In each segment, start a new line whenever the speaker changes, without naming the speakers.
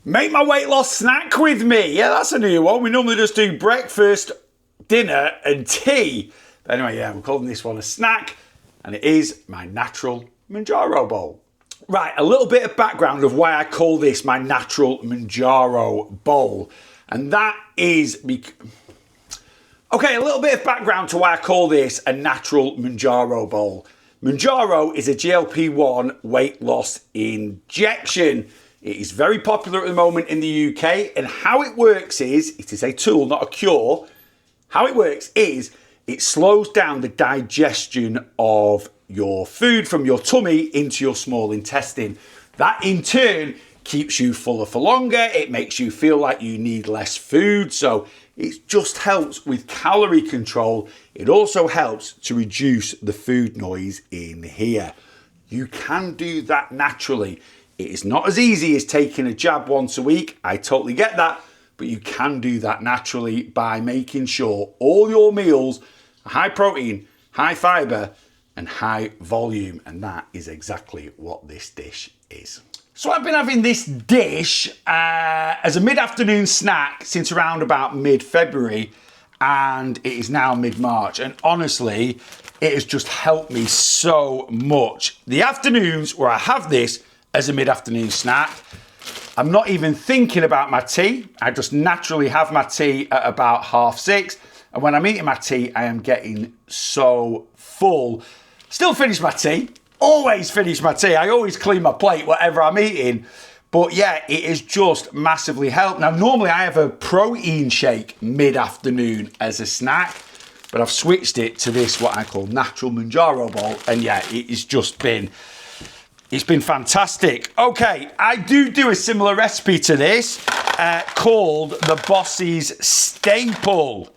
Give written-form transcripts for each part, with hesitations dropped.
Make my weight loss snack with me. Yeah, that's a new one. We normally just do breakfast, dinner and tea. But anyway, yeah, we're calling this one a snack, and it is my natural Mounjaro bowl. Right, a little bit of background of why I call this my natural Mounjaro bowl. And that is okay, a little bit of background to why I call this a natural Mounjaro bowl. Mounjaro is a GLP-1 weight loss injection. It is very popular at the moment in the UK, and how it works is, it is a tool, not a cure. How it works is, it slows down the digestion of your food from your tummy into your small intestine. That in turn keeps you fuller for longer. It makes you feel like you need less food. So it just helps with calorie control. It also helps to reduce the food noise in here. You can do that naturally. It is not as easy as taking a jab once a week. I totally get that, but you can do that naturally by making sure all your meals are high protein, high fibre, and high volume. And that is exactly what this dish is. So I've been having this dish as a mid-afternoon snack since around about mid-February, and it is now mid-March. And honestly, it has just helped me so much. The afternoons where I have this as a mid-afternoon snack, I'm not even thinking about my tea. I just naturally have my tea at about 6:30. And when I'm eating my tea, I am getting so full. Still finish my tea. Always finish my tea. I always clean my plate, whatever I'm eating. But yeah, it has just massively helped. Now, normally I have a protein shake mid-afternoon as a snack, but I've switched it to this, what I call natural Mounjaro bowl. And yeah, it's been fantastic. Okay, I do a similar recipe to this called the Boss's Staple.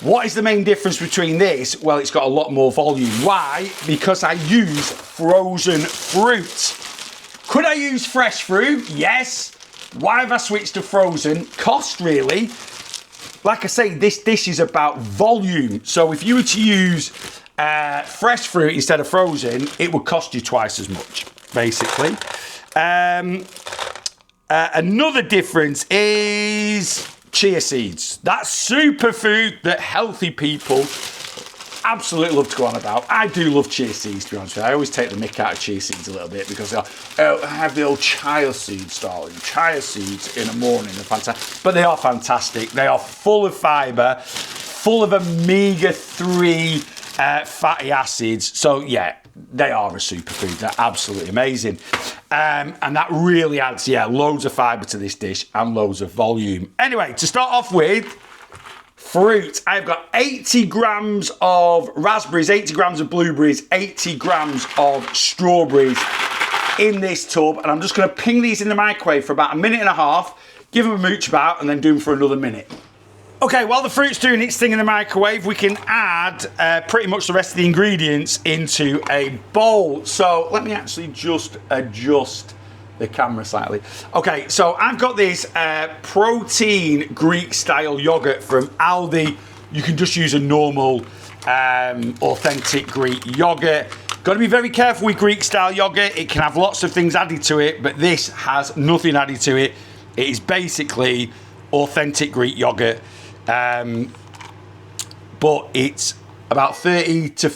What is the main difference between this? Well, it's got a lot more volume. Why? Because I use frozen fruit. Could I use fresh fruit? Yes. Why have I switched to frozen? Cost, really. Like I say, this dish is about volume. So if you were to use fresh fruit instead of frozen, it would cost you twice as much, basically. Another difference is chia seeds. That superfood that healthy people absolutely love to go on about. I do love chia seeds, to be honest with you. I always take the mick out of chia seeds a little bit because I have the old chia seeds, darling. Chia seeds in the morning are fantastic, but they are fantastic. They are full of fibre, full of omega-3 fatty acids. So yeah, they are a superfood. They're absolutely amazing. And that really adds, loads of fibre to this dish and loads of volume. Anyway, to start off with, fruit. I've got 80 grams of raspberries, 80 grams of blueberries, 80 grams of strawberries in this tub. And I'm just going to ping these in the microwave for about a minute and a half, give them a mooch about, and then do them for another minute. Okay, while the fruit's doing its thing in the microwave, we can add pretty much the rest of the ingredients into a bowl. So let me actually just adjust the camera slightly. Okay, so I've got this protein Greek style yogurt from Aldi. You can just use a normal authentic Greek yogurt. Got to be very careful with Greek style yogurt. It can have lots of things added to it, but this has nothing added to it. It is basically authentic Greek yogurt. But it's about 30 to,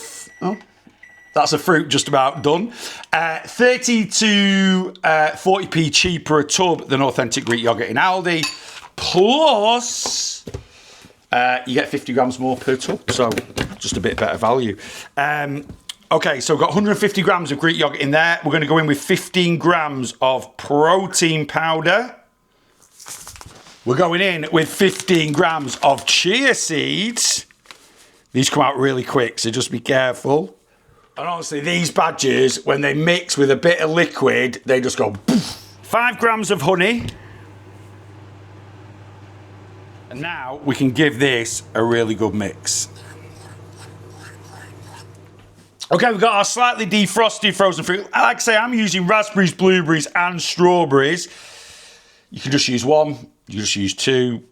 that's a fruit just about done. 30 to 40p cheaper a tub than authentic Greek yogurt in Aldi. Plus, you get 50 grams more per tub, so just a bit better value. Okay, so we've got 150 grams of Greek yogurt in there. We're going to go in with 15 grams of protein powder. We're going in with 15 grams of chia seeds. These come out really quick, so just be careful. And honestly, these badgers, when they mix with a bit of liquid, they just go poof. 5 grams of honey. And now we can give this a really good mix. Okay, we've got our slightly defrosted frozen fruit. Like I say, I'm using raspberries, blueberries, and strawberries. You can just use one. You just use 2,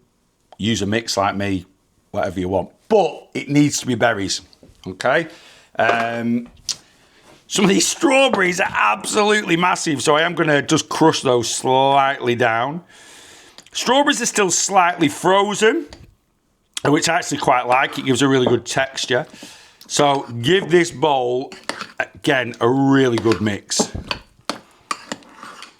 use a mix like me, whatever you want. But it needs to be berries, okay? Some of these strawberries are absolutely massive, so I am going to just crush those slightly down. Strawberries are still slightly frozen, which I actually quite like. It gives a really good texture. So give this bowl, again, a really good mix.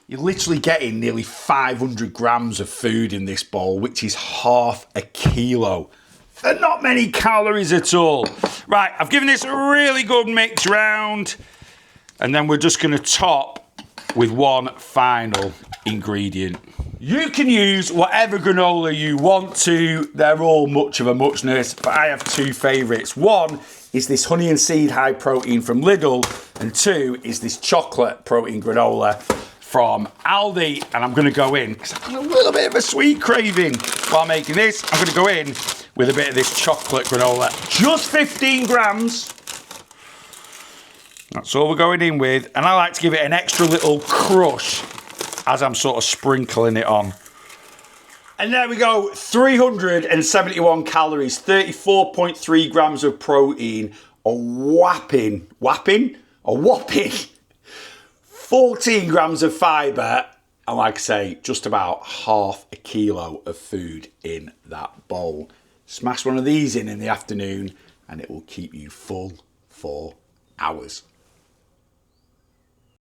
You're literally getting nearly 500 grams of food in this bowl, which is half a kilo. For not many calories at all. Right, I've given this a really good mix round. And then we're just going to top with one final ingredient. You can use whatever granola you want to. They're all much of a muchness, but I have two favourites. One is this honey and seed high protein from Lidl, and two is this chocolate protein granola from Aldi. And I'm going to go in, because I've got a little bit of a sweet craving while making this. I'm going to go in with a bit of this chocolate granola. Just 15 grams. That's all we're going in with. And I like to give it an extra little crush as I'm sort of sprinkling it on. And there we go, 371 calories, 34.3 grams of protein, a whopping 14 grams of fibre, and like I say, just about half a kilo of food in that bowl. Smash one of these in the afternoon and it will keep you full for hours.